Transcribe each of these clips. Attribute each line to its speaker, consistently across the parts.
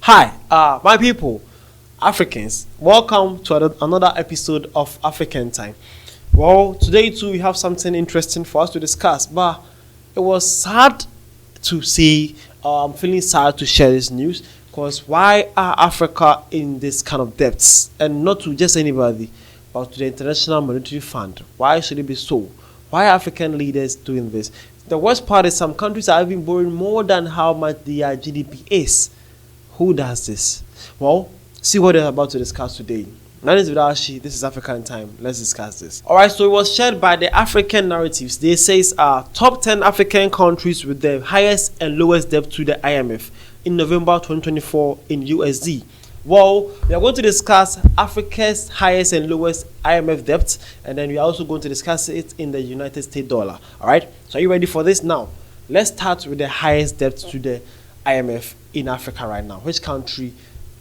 Speaker 1: Hi, my people, Africans. Welcome to another episode of African Time. Well, today too we have something interesting for us to discuss, but it was sad to see. I'm feeling sad to share this news because why are Africa in this kind of debts, and not to just anybody, but to the International Monetary Fund? Why should it be so? Why are African leaders doing this? The worst part is some countries are even borrowing more than how much their GDP is. Who does this? Well, see what they're about to discuss today. My name is Vidashi. This is African Time. Let's discuss this. Alright, so it was shared by the African Narratives. They say top 10 African countries with the highest and lowest debt to the IMF in November 2024 in USD. Well, we are going to discuss Africa's highest and lowest IMF debt, and then we are also going to discuss it in the United States dollar. Alright, so are you ready for this? Now, let's start with the highest debt to the IMF in Africa right now. Which country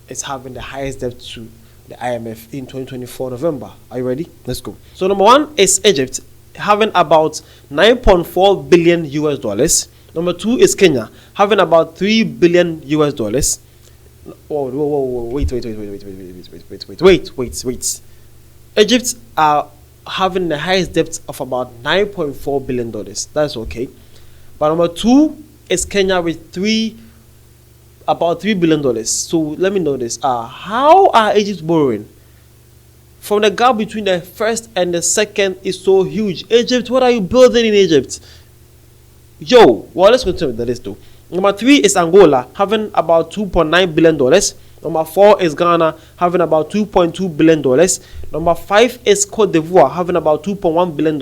Speaker 1: is having the highest debt to the IMF in 2024 November? Are you ready? Let's go. So number one is Egypt, having about 9.4 billion US dollars. Number two is Kenya, having about 3 billion US dollars. Wait. Egypt are having the highest debt of about 9.4 billion dollars. That's okay. But number two is Kenya with about $3 billion. So let me know this. How are Egypt borrowing? From the gap between the first and the second is so huge. Egypt, what are you building in Egypt? Well, let's continue with the list though. Number three is Angola, having about $2.9 billion. Number four is Ghana, having about $2.2 billion. Number five is Cote d'Ivoire, having about $2.1 billion.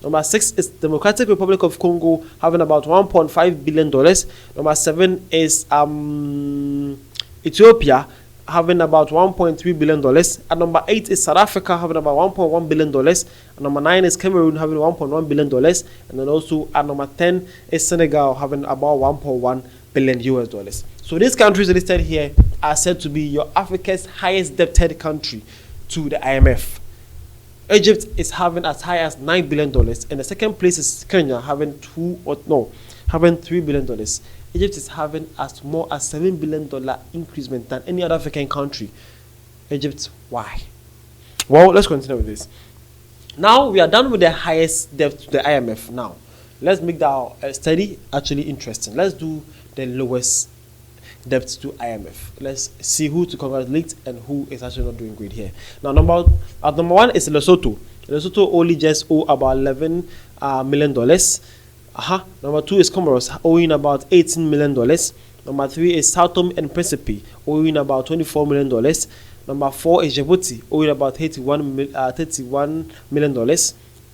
Speaker 1: Number six is Democratic Republic of Congo, having about $1.5 billion. Number seven is Ethiopia, having about $1.3 billion. And number eight is South Africa, having about $1.1 billion. And number nine is Cameroon, having $1.1 billion. And then also at number 10 is Senegal, having about $1.1 billion US dollars. So these countries listed here are said to be your Africa's highest debted country to the IMF. Egypt is having as high as $9 billion, and the second place is Kenya, having $3 billion. Egypt is having as more as $7 billion increasement than any other African country. Egypt, why? Well, let's continue with this. Now we are done with the highest debt to the IMF. Now, let's make that study actually interesting. Let's do the lowest debt to IMF. Let's see who to congratulate and who is actually not doing great here. Now, number one is Lesotho. Lesotho only just owe about $11 million. Number two is Comoros, owing about $18 million. Number three is Sao Tome and Principe, owing about $24 million. Number four is Djibouti, owing about $31 million.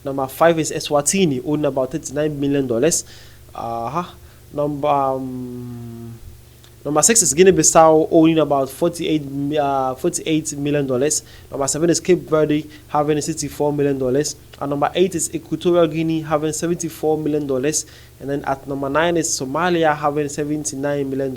Speaker 1: Number five is Eswatini, owing about $39 million. Number six is Guinea-Bissau, owing about $48 million. Number seven is Cape Verde, having $64 million. And number eight is Equatorial Guinea, having $74 million. And then at number 9 is Somalia, having $79 million.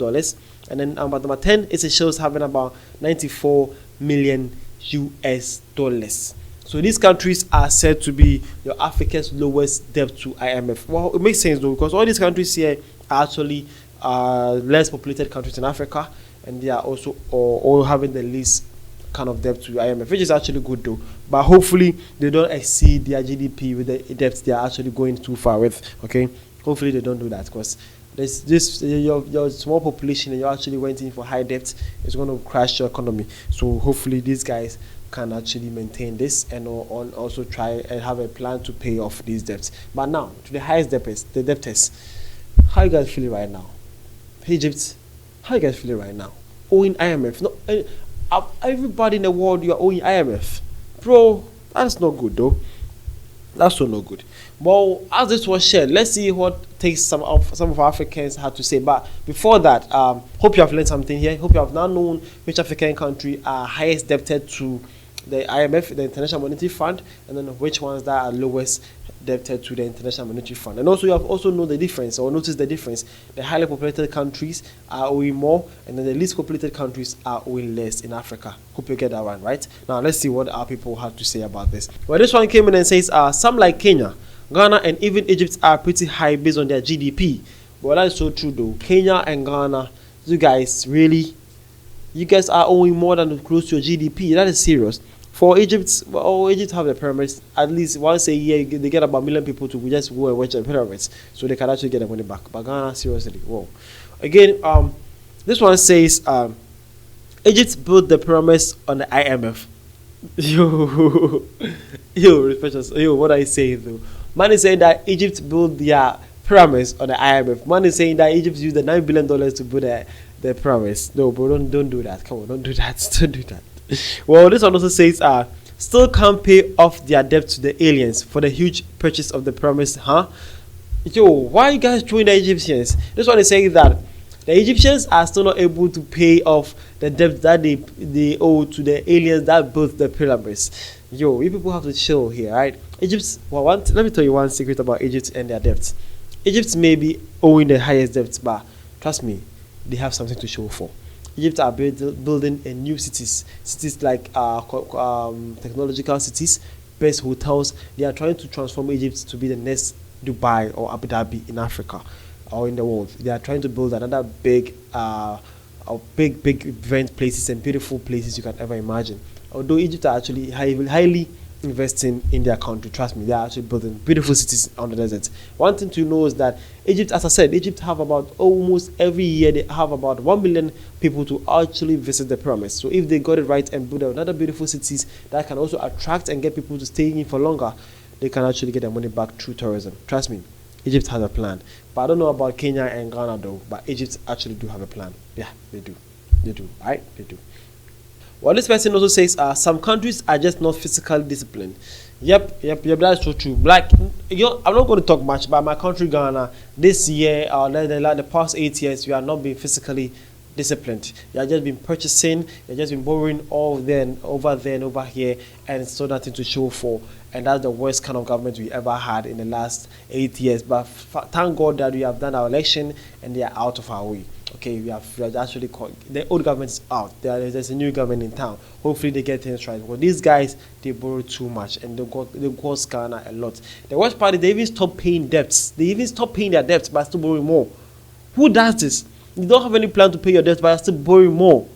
Speaker 1: And then number 10 is Seychelles, having about $94 million US dollars. So these countries are said to be your Africa's lowest debt to IMF. Well, it makes sense though, because all these countries here are actually less populated countries in Africa, and they are also all having the least kind of debt to IMF, which is actually good though. But hopefully they don't exceed their GDP with the debts they are actually going too far with. Okay, hopefully they don't do that, because your small population and you actually went in for high debt is going to crash your economy. So hopefully these guys can actually maintain this and also try and have a plan to pay off these debts. But now to the highest debtors, the debtors. How you guys feeling right now? Egypt, how you guys feeling right now? Owing IMF. No, everybody in the world, you are owing IMF. Bro, that's not good though. That's so not good. Well, as this was shared, let's see what takes some of our Africans had to say. But before that, hope you have learned something here. Hope you have now known which African country are highest debted to the IMF, the International Monetary Fund, and then which ones that are lowest debted to the International Monetary Fund. And also you have also know the difference, or notice the difference. The highly populated countries are owing more, and then the least populated countries are owing less in Africa. Hope you get that one right. Now let's see what our people have to say about this. Well, this one came in and says some like Kenya, Ghana, and even Egypt are pretty high based on their GDP. Well, that is so true though. Kenya and Ghana, you guys really You guys are owing more than close to your GDP. That is serious. For Egypt, well, Egypt have the pyramids at least once a year. They get about 1 million people to just go and watch the pyramids, so they can actually get the money back. But Ghana, seriously, whoa. Again, this one says Egypt built the pyramids on the IMF. Yo, yo, what I say though? Man is saying that Egypt built their pyramids on the IMF. Man is saying that Egypt used the $9 billion to build the pyramids. No, bro, don't do that. Come on, don't do that. Don't do that. Well, this one also says, still can't pay off their debt to the aliens for the huge purchase of the pyramids, huh? Yo, why are you guys throwing the Egyptians? This one is saying that the Egyptians are still not able to pay off the debt that they owe to the aliens that built the pyramids. Yo, you people have to chill here, right? Egypt, well, let me tell you one secret about Egypt and their debts. Egypt may be owing the highest debts, but trust me, they have something to show for. Egypt are building a new cities like technological cities, best hotels. They are trying to transform Egypt to be the next Dubai or Abu Dhabi in Africa or in the world. They are trying to build another big event places and beautiful places you can ever imagine. Although Egypt are actually highly investing in their country, trust me, they are actually building beautiful cities on the desert. One thing to know is that Egypt, as I said, Egypt have about almost every year they have about 1 million people to actually visit the pyramids. So if they got it right and build another beautiful cities that can also attract and get people to stay in for longer, they can actually get their money back through tourism. Trust me, Egypt has a plan. But I don't know about Kenya and Ghana though, but Egypt actually do have a plan. Yeah, they do. They do, right? They do. Well, this person also says some countries are just not physically disciplined. Yep, that's so true. Like, I'm not going to talk much about my country, Ghana. This year, the past 8 years, we are not being physically disciplined. You have just been purchasing, you have just been borrowing all over there and over here, and it's so nothing to show for. And that's the worst kind of government we ever had in the last 8 years. But thank God that we have done our election and they are out of our way. Okay, we have actually the old government is out. There's a new government in town. Hopefully they get things right. Well, these guys, they borrow too much and they cost Ghana a lot. The worst part is they even stop paying debts. They even stop paying their debts but still borrowing more. Who does this? You don't have any plan to pay your debts but you're still borrowing more.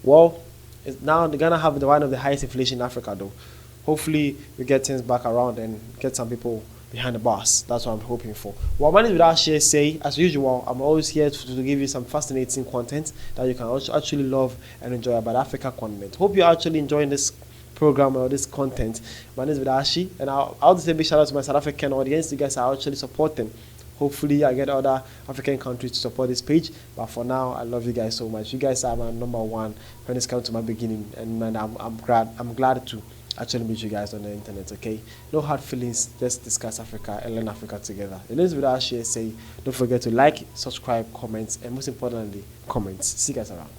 Speaker 1: Well, now they're gonna have one of the highest inflation in Africa though. Hopefully we get things back around and get some people behind the bars. That's what I'm hoping for. Well, my name is Without Share Say. As usual, I'm always here to give you some fascinating content that you can also actually love and enjoy about Africa continent. Hope you're actually enjoying this program or this content. My name is Vidashi, and I'll just say a big shout out to my South African audience. You guys are actually supporting. Hopefully, I get other African countries to support this page. But for now, I love you guys so much. You guys are my number one when it's come to my beginning, and man, I'm glad to actually meet you guys on the internet, okay? No hard feelings, let's discuss Africa and learn Africa together. The names Without Share Say, don't forget to like, subscribe, comment, and most importantly, comment. See you guys around.